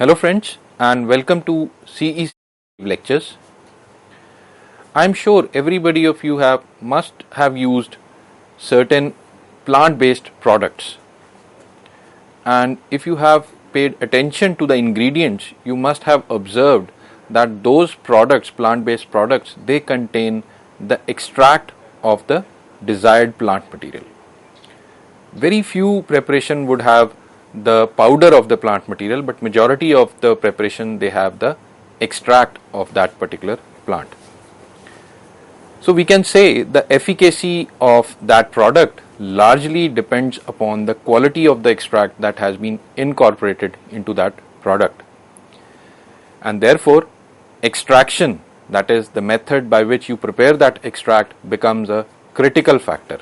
Hello friends and welcome to CEC lectures. I am sure everybody of you must have used certain plant-based products, and if you have paid attention to the ingredients, you must have observed that those products, plant-based products, they contain the extract of the desired plant material. Very few preparation would have the powder of the plant material, but majority of the preparation they have the extract of that particular plant. So we can say the efficacy of that product largely depends upon the quality of the extract that has been incorporated into that product, and therefore extraction, that is the method by which you prepare that extract, becomes a critical factor.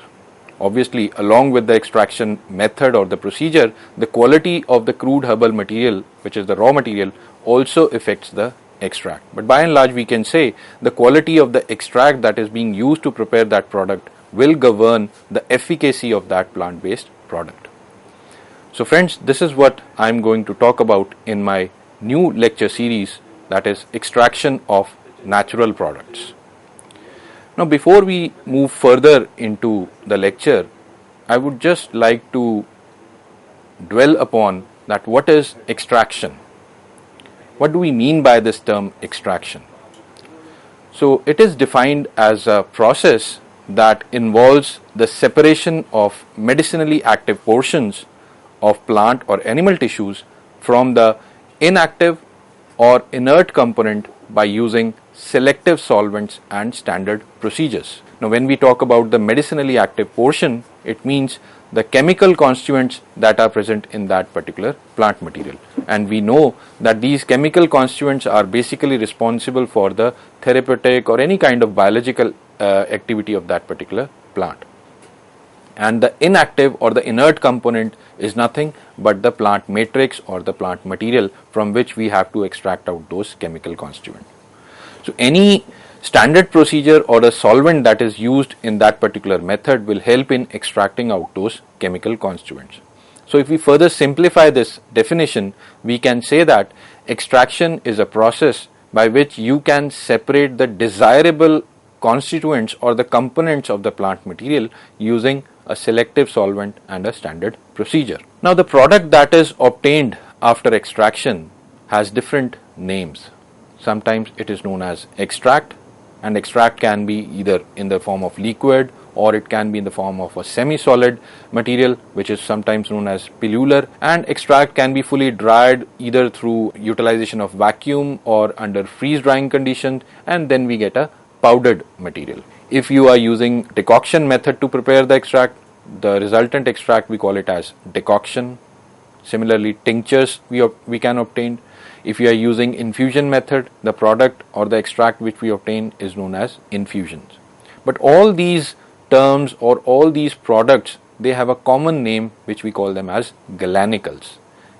Obviously, along with the extraction method or the procedure, the quality of the crude herbal material, which is the raw material, also affects the extract. But by and large, we can say the quality of the extract that is being used to prepare that product will govern the efficacy of that plant-based product. So friends, this is what I am going to talk about in my new lecture series, that is extraction of natural products. Now, before we move further into the lecture, I would just like to dwell upon that what is extraction. What do we mean by this term extraction? So, it is defined as a process that involves the separation of medicinally active portions of plant or animal tissues from the inactive or inert component by using selective solvents and standard procedures. Now, when we talk about the medicinally active portion, it means the chemical constituents that are present in that particular plant material. And we know that these chemical constituents are basically responsible for the therapeutic or any kind of biological activity of that particular plant. And the inactive or the inert component is nothing but the plant matrix or the plant material from which we have to extract out those chemical constituents. So any standard procedure or a solvent that is used in that particular method will help in extracting out those chemical constituents. So if we further simplify this definition, we can say that extraction is a process by which you can separate the desirable constituents or the components of the plant material using a selective solvent and a standard procedure. Now, the product that is obtained after extraction has different names. Sometimes it is known as extract, and extract can be either in the form of liquid or it can be in the form of a semi-solid material, which is sometimes known as pillular, and extract can be fully dried either through utilization of vacuum or under freeze drying conditions, and then we get a powdered material. If you are using decoction method to prepare the extract, the resultant extract we call it as decoction. Similarly, tinctures we can obtain. If you are using infusion method, the product or the extract which we obtain is known as infusions. But all these terms or all these products, they have a common name which we call them as galanicals,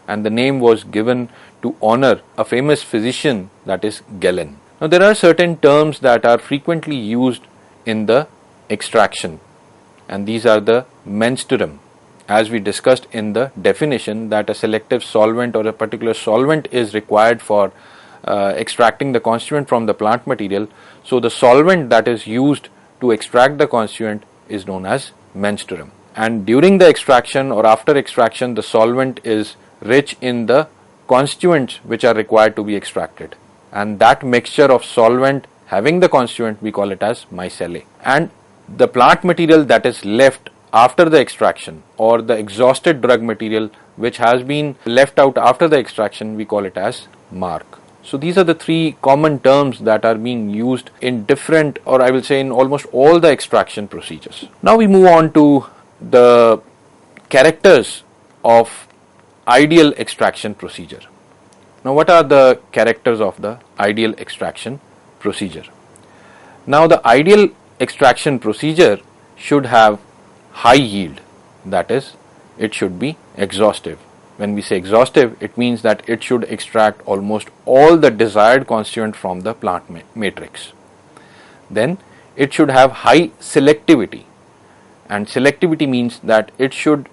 and the name was given to honor a famous physician, that is Galen. Now, there are certain terms that are frequently used in the extraction, and these are the menstruum. As we discussed in the definition, that a selective solvent or a particular solvent is required for extracting the constituent from the plant material. So the solvent that is used to extract the constituent is known as menstruum. And during the extraction or after extraction, the solvent is rich in the constituents which are required to be extracted. And that mixture of solvent having the constituent, we call it as micellar. And the plant material that is left after the extraction or the exhausted drug material which has been left out after the extraction, we call it as mark. So these are the three common terms that are being used in different, or I will say in almost all the extraction procedures. Now we move on to the characters of ideal extraction procedure. Now, what are the characters of the ideal extraction procedure? Now, the ideal extraction procedure should have high yield, that is, it should be exhaustive. When we say exhaustive, it means that it should extract almost all the desired constituent from the plant matrix. Then it should have high selectivity, and selectivity means that it should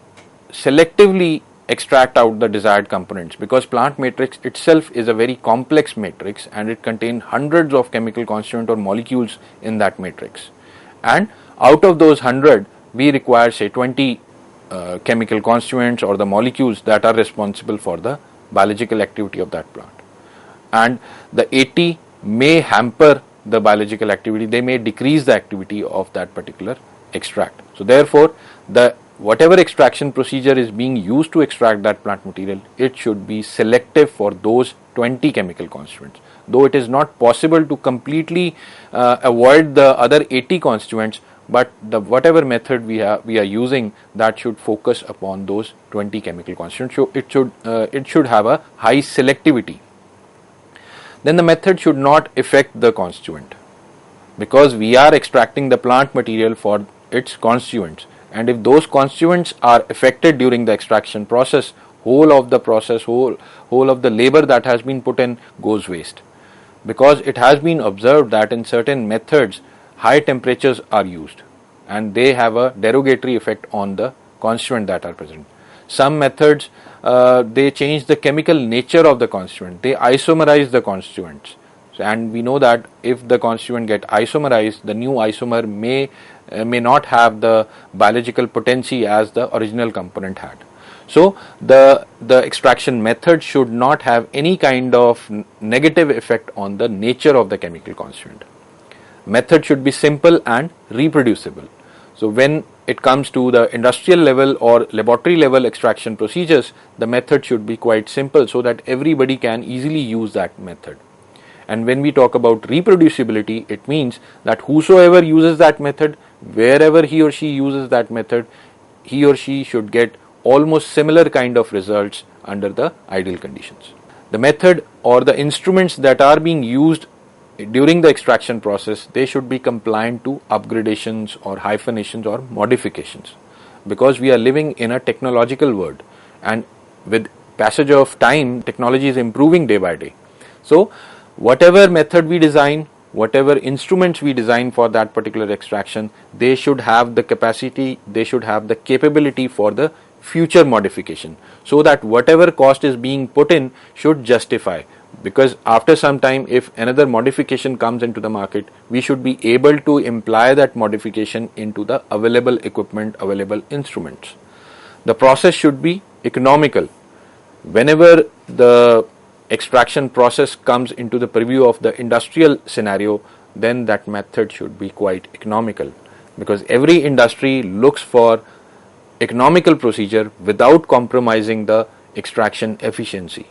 selectively extract out the desired components, because plant matrix itself is a very complex matrix and it contains hundreds of chemical constituent or molecules in that matrix, and out of those 100 we require say 20 chemical constituents or the molecules that are responsible for the biological activity of that plant, and the 80 may hamper the biological activity, they may decrease the activity of that particular extract. So therefore whatever extraction procedure is being used to extract that plant material, it should be selective for those 20 chemical constituents. Though it is not possible to completely avoid the other 80 constituents, but whatever method we are using, that should focus upon those 20 chemical constituents. So it should have a high selectivity. Then the method should not affect the constituent, because we are extracting the plant material for its constituents, and if those constituents are affected during the extraction process, whole of the labor that has been put in goes waste. Because it has been observed that in certain methods high temperatures are used and they have a derogatory effect on the constituent that are present. Some methods they change the chemical nature of the constituent, they isomerize the constituents, and we know that if the constituent get isomerized, the new isomer may not have the biological potency as the original component had. So the extraction method should not have any kind of negative effect on the nature of the chemical constituent. Method should be simple and reproducible. So when it comes to the industrial level or laboratory level extraction procedures, the method should be quite simple so that everybody can easily use that method. And when we talk about reproducibility, it means that whosoever uses that method, wherever he or she uses that method, he or she should get almost similar kind of results under the ideal conditions. The method or the instruments that are being used during the extraction process, they should be compliant to upgradations or hyphenations or modifications, because we are living in a technological world, and with passage of time, technology is improving day by day. So whatever method we design, whatever instruments we design for that particular extraction, they should have the capacity, they should have the capability for the future modification, so that whatever cost is being put in should justify. Because after some time, if another modification comes into the market, we should be able to imply that modification into the available equipment, available instruments. The process should be economical. Whenever the extraction process comes into the purview of the industrial scenario, then that method should be quite economical, because every industry looks for economical procedure without compromising the extraction efficiency.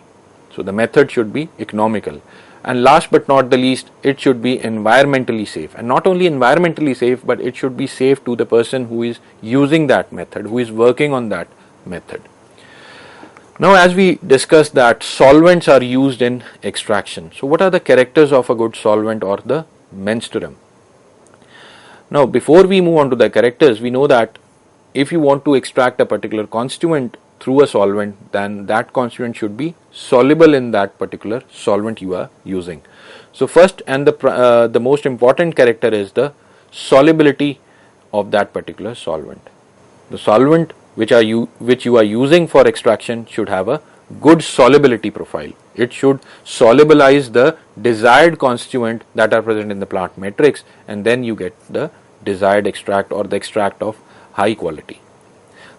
So the method should be economical. And last but not the least, it should be environmentally safe. And not only environmentally safe, but it should be safe to the person who is using that method, who is working on that method. Now, as we discussed that solvents are used in extraction. So what are the characters of a good solvent or the menstruum? Now, before we move on to the characters, we know that if you want to extract a particular constituent through a solvent, then that constituent should be soluble in that particular solvent you are using. So first and the most important character is the solubility of that particular solvent. The solvent which you are using for extraction should have a good solubility profile. It should solubilize the desired constituent that are present in the plant matrix, and then you get the desired extract or the extract of high quality.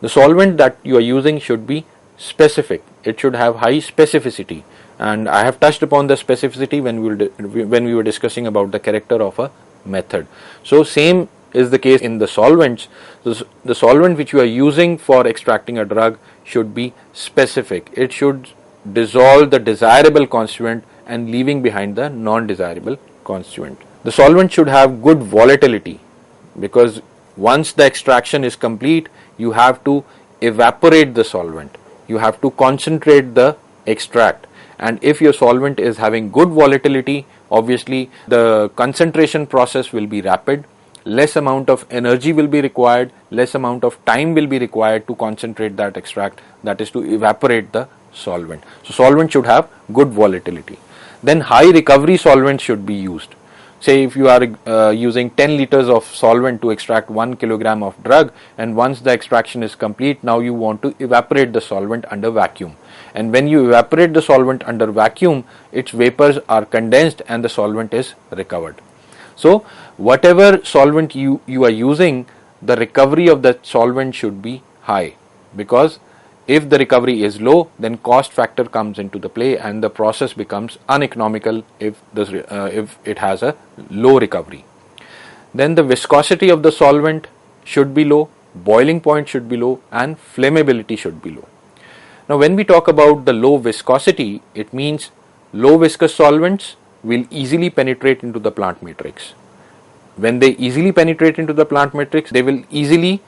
The solvent that you are using should be specific. It should have high specificity, and I have touched upon the specificity when we were discussing about the character of a method. So same is the case in the solvents. The solvent which you are using for extracting a drug should be specific. It should dissolve the desirable constituent and leaving behind the non-desirable constituent. The solvent should have good volatility, because once the extraction is complete, you have to evaporate the solvent. You have to concentrate the extract. And if your solvent is having good volatility, obviously the concentration process will be rapid. Less amount of energy will be required, less amount of time will be required to concentrate that extract, that is to evaporate the solvent. So solvent should have good volatility. Then high recovery solvents should be used. Say if you are using 10 liters of solvent to extract 1 kilogram of drug, and once the extraction is complete, now you want to evaporate the solvent under vacuum. And when you evaporate the solvent under vacuum, its vapors are condensed and the solvent is recovered. So whatever solvent you are using, the recovery of the solvent should be high, because if the recovery is low, then cost factor comes into the play and the process becomes uneconomical if it has a low recovery. Then the viscosity of the solvent should be low, boiling point should be low, and flammability should be low. Now when we talk about the low viscosity, it means low viscous solvents will easily penetrate into the plant matrix. When they easily penetrate into the plant matrix, they will easily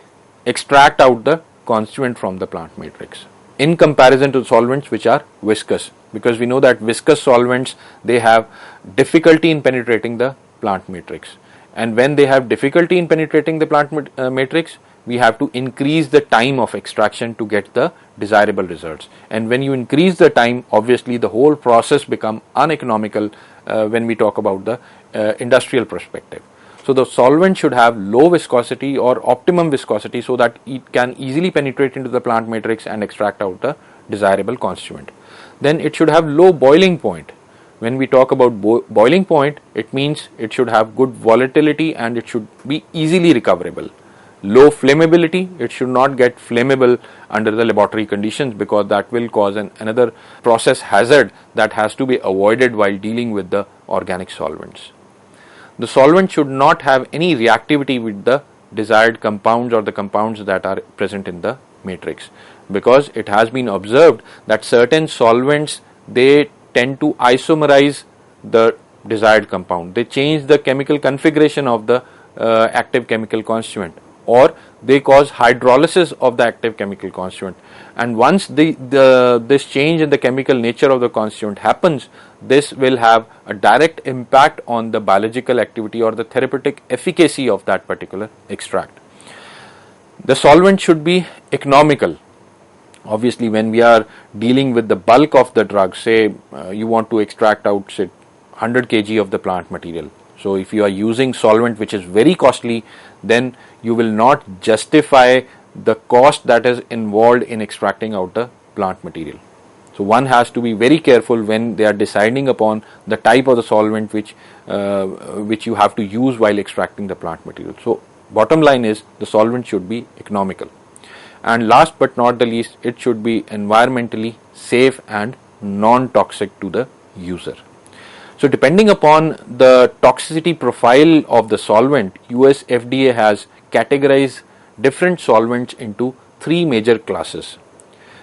extract out the constituent from the plant matrix, in comparison to solvents which are viscous, because we know that viscous solvents, they have difficulty in penetrating the plant matrix, and when they have difficulty in penetrating the plant matrix, we have to increase the time of extraction to get the desirable results. And when you increase the time, obviously the whole process become uneconomical when we talk about the industrial perspective. So the solvent should have low viscosity or optimum viscosity so that it can easily penetrate into the plant matrix and extract out the desirable constituent. Then it should have low boiling point. When we talk about boiling point, it means it should have good volatility and it should be easily recoverable. Low flammability, it should not get flammable under the laboratory conditions, because that will cause another process hazard that has to be avoided while dealing with the organic solvents. The solvent should not have any reactivity with the desired compounds or the compounds that are present in the matrix, because it has been observed that certain solvents, they tend to isomerize the desired compound. They change the chemical configuration of the active chemical constituent, or they cause hydrolysis of the active chemical constituent. And once this change in the chemical nature of the constituent happens, this will have a direct impact on the biological activity or the therapeutic efficacy of that particular extract. The solvent should be economical. Obviously, when we are dealing with the bulk of the drug, say you want to extract out, say, 100 kg of the plant material. So if you are using solvent which is very costly, then you will not justify the cost that is involved in extracting out the plant material. So one has to be very careful when they are deciding upon the type of the solvent which you have to use while extracting the plant material. So bottom line is, the solvent should be economical. And last but not the least, it should be environmentally safe and non-toxic to the user. So depending upon the toxicity profile of the solvent, US FDA has categorized different solvents into 3 major classes.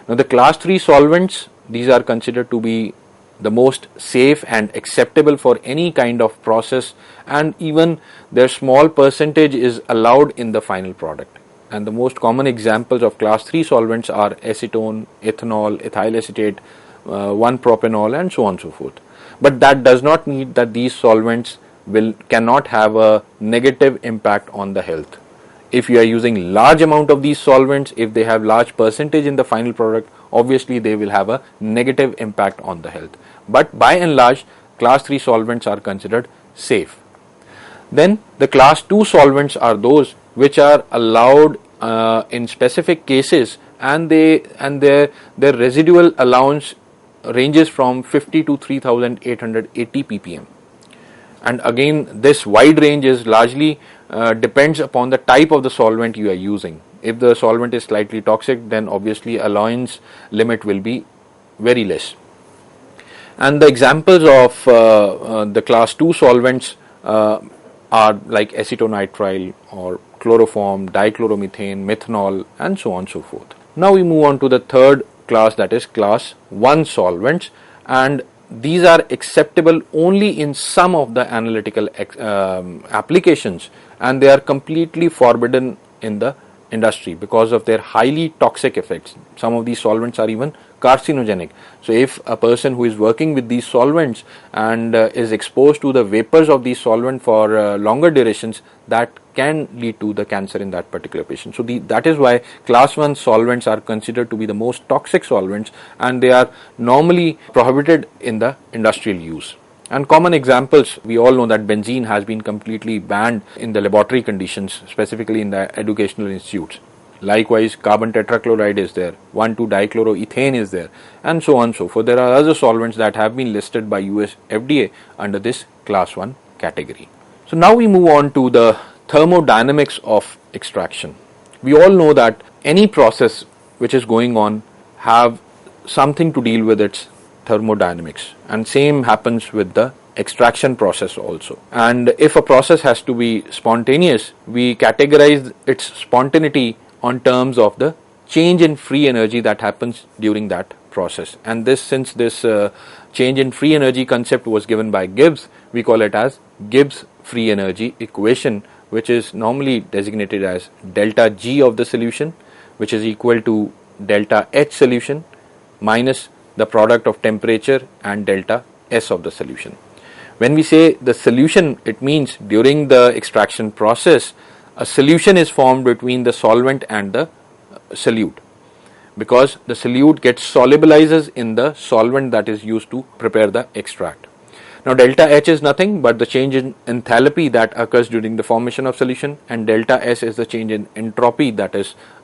Now the class 3 solvents, these are considered to be the most safe and acceptable for any kind of process, and even their small percentage is allowed in the final product. And the most common examples of class 3 solvents are acetone, ethanol, ethyl acetate, 1-propanol, and so on and so forth. But that does not mean that these solvents cannot have a negative impact on the health. If you are using large amount of these solvents, if they have large percentage in the final product, obviously they will have a negative impact on the health. But by and large, class 3 solvents are considered safe. Then the class 2 solvents are those which are allowed in specific cases, and their residual allowance ranges from 50 to 3880 ppm. And again, this wide range is largely depends upon the type of the solvent you are using. If the solvent is slightly toxic, then obviously allowance limit will be very less. And the examples of the class 2 solvents are like acetonitrile or chloroform, dichloromethane, methanol, and so on and so forth. Now we move on to the third class, that is class 1 solvents, and these are acceptable only in some of the analytical applications, and they are completely forbidden in the industry because of their highly toxic effects. Some of these solvents are even carcinogenic. So if a person who is working with these solvents and is exposed to the vapors of these solvent for longer durations, that can lead to the cancer in that particular patient. So that is why class 1 solvents are considered to be the most toxic solvents, and they are normally prohibited in the industrial use. And common examples, we all know that benzene has been completely banned in the laboratory conditions, specifically in the educational institutes. Likewise, carbon tetrachloride is there, 1,2-dichloroethane is there, and so on and so forth. There are other solvents that have been listed by US FDA under this class 1 category. So now we move on to the thermodynamics of extraction. We all know that any process which is going on have something to deal with its thermodynamics, and same happens with the extraction process also. And if a process has to be spontaneous, we categorize its spontaneity on terms of the change in free energy that happens during that process. And this, since this change in free energy concept was given by Gibbs, we call it as Gibbs free energy equation, which is normally designated as delta G of the solution, which is equal to delta H solution minus the product of temperature and delta S of the solution. When we say the solution, it means during the extraction process, a solution is formed between the solvent and the solute, because the solute gets solubilizes in the solvent that is used to prepare the extract. Now delta H is nothing but the change in enthalpy that occurs during the formation of solution, and delta S is the change in entropy that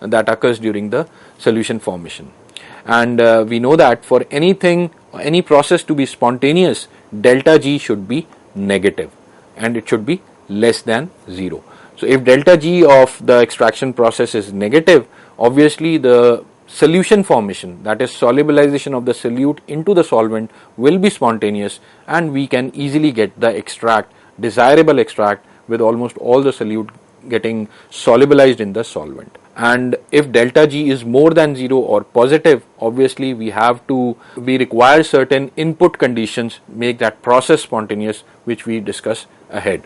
occurs during the solution formation. And we know that for any process to be spontaneous, delta G should be negative and it should be less than 0. So if delta G of the extraction process is negative, obviously the solution formation, that is solubilization of the solute into the solvent, will be spontaneous, and we can easily get the extract, desirable extract, with almost all the solute getting solubilized in the solvent. And if delta G is more than 0 or positive, obviously we require certain input conditions make that process spontaneous, which we discuss ahead.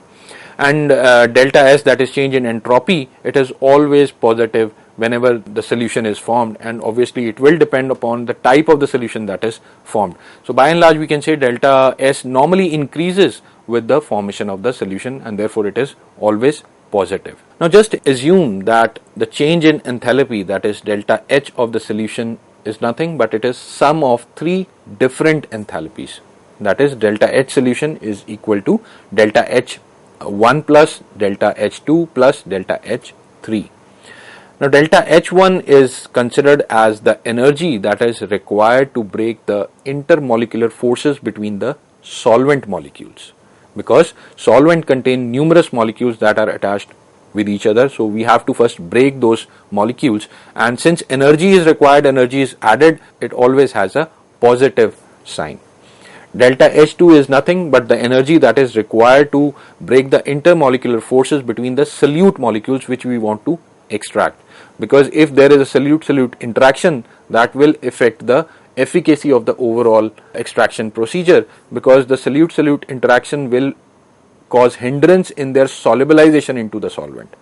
And delta S, that is change in entropy, it is always positive whenever the solution is formed, and obviously it will depend upon the type of the solution that is formed. So by and large we can say delta S normally increases with the formation of the solution, and therefore it is always positive. Now just assume that the change in enthalpy, that is delta H of the solution, is nothing but it is sum of 3 different enthalpies. That is delta H solution is equal to delta H1 plus delta H2 plus delta H3. Now delta H1 is considered as the energy that is required to break the intermolecular forces between the solvent molecules, because solvent contain numerous molecules that are attached with each other, so we have to first break those molecules, and since energy is required, energy is added, it always has a positive sign. Delta H2 is nothing but the energy that is required to break the intermolecular forces between the solute molecules which we want to extract, because if there is a solute-solute interaction, that will affect the efficacy of the overall extraction procedure, because the solute-solute interaction will cause hindrance in their solubilization into the solvent.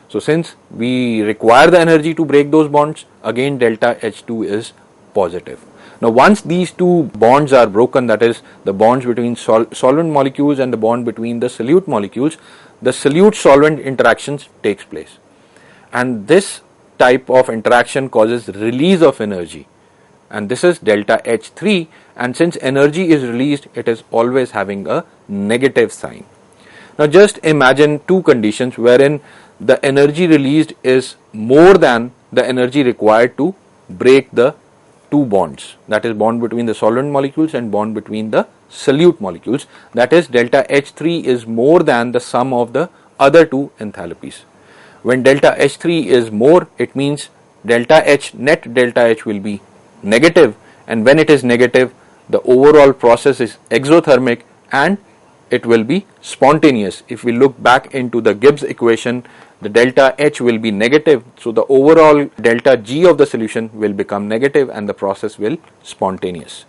So since we require the energy to break those bonds, again delta H2 is positive. Now once these two bonds are broken, that is the bonds between solvent molecules and the bond between the solute molecules, the solute-solvent interactions takes place, and this type of interaction causes release of energy, and this is delta H3, and since energy is released, it is always having a negative sign. Now just imagine two conditions wherein the energy released is more than the energy required to break the two bonds, that is bond between the solvent molecules and bond between the solute molecules, that is delta H3 is more than the sum of the other two enthalpies. When delta H3 is more, it means delta H, net delta H, will be negative, and when it is negative, the overall process is exothermic and it will be spontaneous. If we look back into the Gibbs equation, the delta H will be negative, so the overall delta G of the solution will become negative and the process will spontaneous.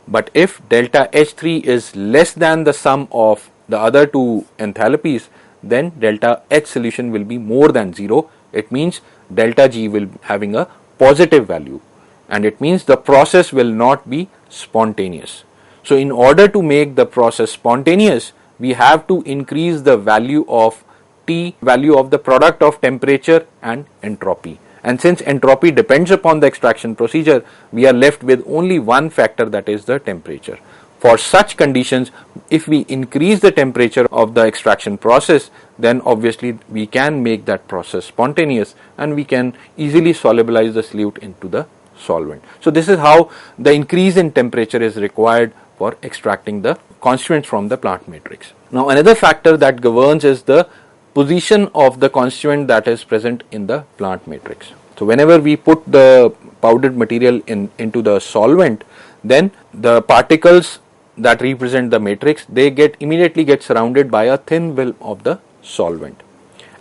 But if delta H3 is less than the sum of the other two enthalpies, then delta H solution will be more than 0. It means delta G will be having a positive value, and it means the process will not be spontaneous. So in order to make the process spontaneous, we have to increase the value of T, value of the product of temperature and entropy. And since entropy depends upon the extraction procedure, we are left with only one factor, that is the temperature. For such conditions, if we increase the temperature of the extraction process, then obviously we can make that process spontaneous and we can easily solubilize the solute into the solvent. So this is how the increase in temperature is required for extracting the constituents from the plant matrix. Now another factor that governs is the position of the constituent that is present in the plant matrix. So whenever we put the powdered material into the solvent, then the particles that represent the matrix, they immediately get surrounded by a thin film of the solvent.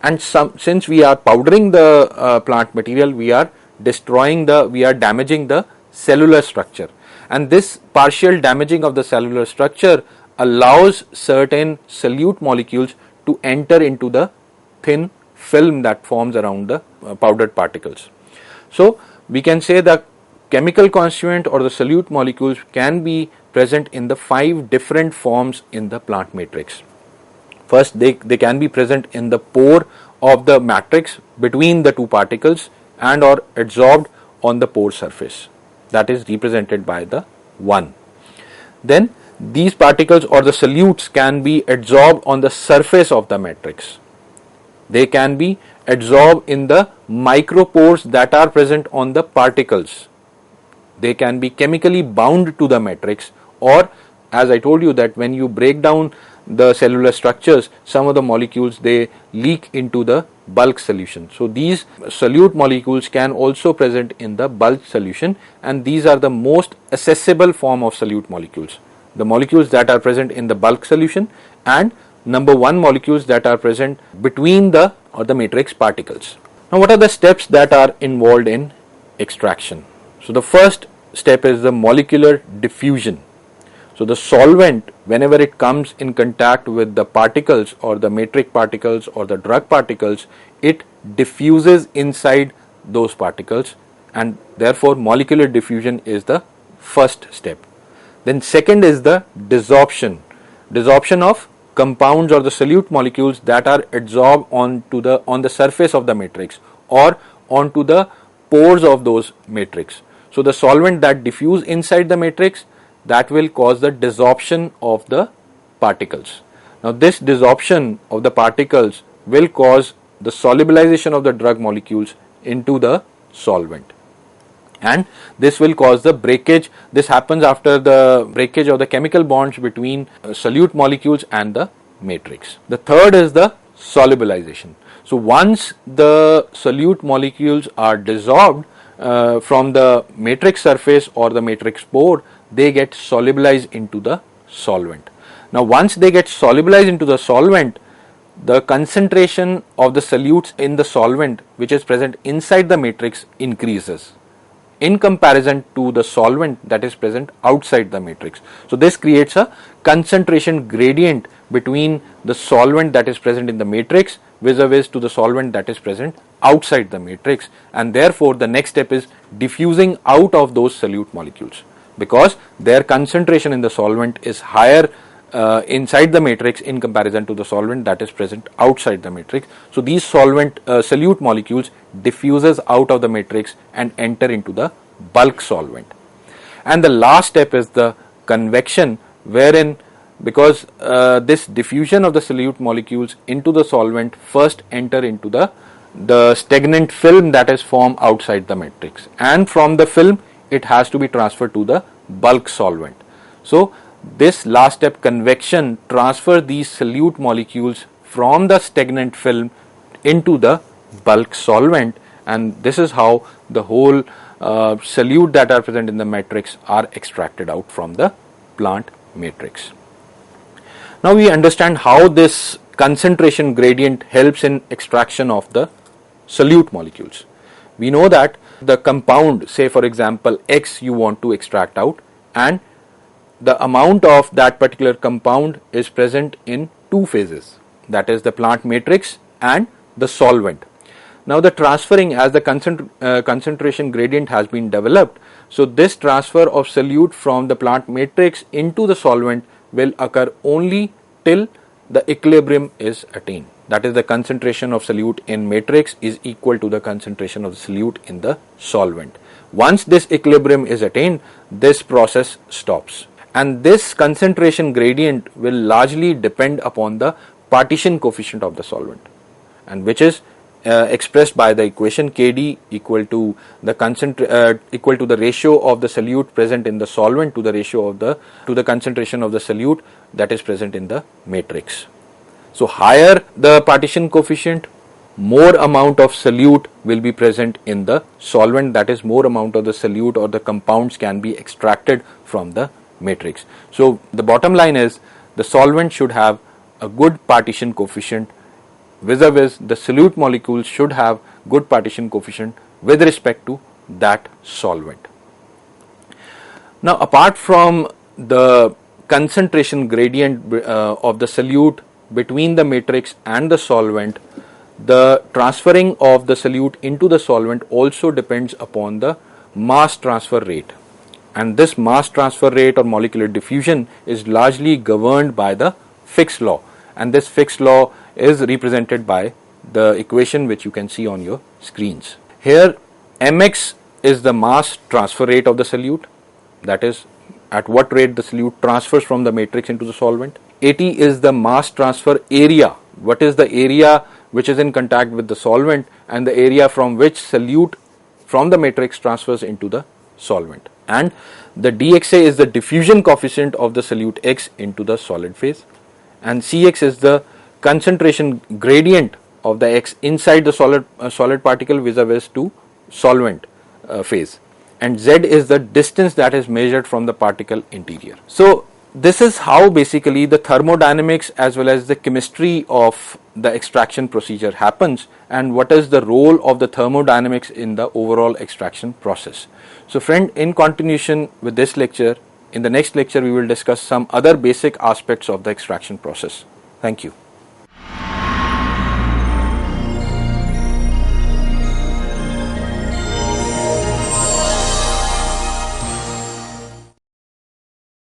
And since we are powdering the plant material, we are damaging the cellular structure. And this partial damaging of the cellular structure allows certain solute molecules to enter into the thin film that forms around the powdered particles. So we can say that chemical constituent or the solute molecules can be present in the 5 different forms in the plant matrix. First, they can be present in the pore of the matrix between the 2 particles and or adsorbed on the pore surface, that is represented by the 1. Then these particles or the solutes can be adsorbed on the surface of the matrix. They can be adsorbed in the micropores that are present on the particles. They can be chemically bound to the matrix, or as I told you that when you break down the cellular structures, some of the molecules they leak into the bulk solution. So these solute molecules can also present in the bulk solution, and these are the most accessible form of solute molecules. The molecules that are present in the bulk solution and number 1 molecules that are present between the matrix particles. Now what are the steps that are involved in extraction? So the first step is the molecular diffusion. So the solvent, whenever it comes in contact with the particles or the matrix particles or the drug particles, it diffuses inside those particles, and therefore molecular diffusion is the first step. Then second is the desorption. Desorption of compounds or the solute molecules that are adsorbed on the surface of the matrix or onto the pores of those matrix. So the solvent that diffuse inside the matrix, that will cause the desorption of the particles. Now this desorption of the particles will cause the solubilization of the drug molecules into the solvent, and this will cause the breakage. This happens after the breakage of the chemical bonds between solute molecules and the matrix. The third is the solubilization. So once the solute molecules are dissolved from the matrix surface or the matrix pore, they get solubilized into the solvent. Now once they get solubilized into the solvent, the concentration of the solutes in the solvent which is present inside the matrix increases in comparison to the solvent that is present outside the matrix. So this creates a concentration gradient between the solvent that is present in the matrix vis-a-vis to the solvent that is present outside the matrix, and therefore the next step is diffusing out of those solute molecules, because their concentration in the solvent is higher inside the matrix in comparison to the solvent that is present outside the matrix. So these solute molecules diffuses out of the matrix and enter into the bulk solvent. And the last step is the convection, wherein because this diffusion of the solute molecules into the solvent first enter into the stagnant film that is formed outside the matrix, and from the film it has to be transferred to the bulk solvent. So this last step, convection, transfer these solute molecules from the stagnant film into the bulk solvent, and this is how the whole solute that are present in the matrix are extracted out from the plant matrix. Now we understand how this concentration gradient helps in extraction of the solute molecules. We know that the compound, say for example X, you want to extract out, and the amount of that particular compound is present in 2 phases, that is the plant matrix and the solvent. Now the transferring, as the concentration gradient has been developed, so this transfer of solute from the plant matrix into the solvent will occur only till the equilibrium is attained. That is, the concentration of solute in matrix is equal to the concentration of the solute in the solvent. Once this equilibrium is attained, this process stops. and this concentration gradient will largely depend upon the partition coefficient of the solvent, and which is expressed by the equation Kd equal to the ratio of the solute present in the solvent to the ratio of the concentration of the solute that is present in the matrix. So higher the partition coefficient, more amount of solute will be present in the solvent, that is more amount of the solute or the compounds can be extracted from the matrix. So the bottom line is the solvent should have a good partition coefficient, vis-a-vis the solute molecules should have good partition coefficient with respect to that solvent. Now apart from the concentration gradient of the solute between the matrix and the solvent, the transferring of the solute into the solvent also depends upon the mass transfer rate, and this mass transfer rate or molecular diffusion is largely governed by the Fick's law, and this Fick's law is represented by the equation which you can see on your screens. Here mx is the mass transfer rate of the solute, that is at what rate the solute transfers from the matrix into the solvent. At is the mass transfer area, what is the area which is in contact with the solvent and the area from which solute from the matrix transfers into the solvent, and the dxa is the diffusion coefficient of the solute X into the solid phase, and Cx is the concentration gradient of the X inside the solid particle vis-a-vis to solvent phase, and Z is the distance that is measured from the particle interior. So this is how basically the thermodynamics as well as the chemistry of the extraction procedure happens, and what is the role of the thermodynamics in the overall extraction process. So friend, in continuation with this lecture, in the next lecture we will discuss some other basic aspects of the extraction process. Thank you.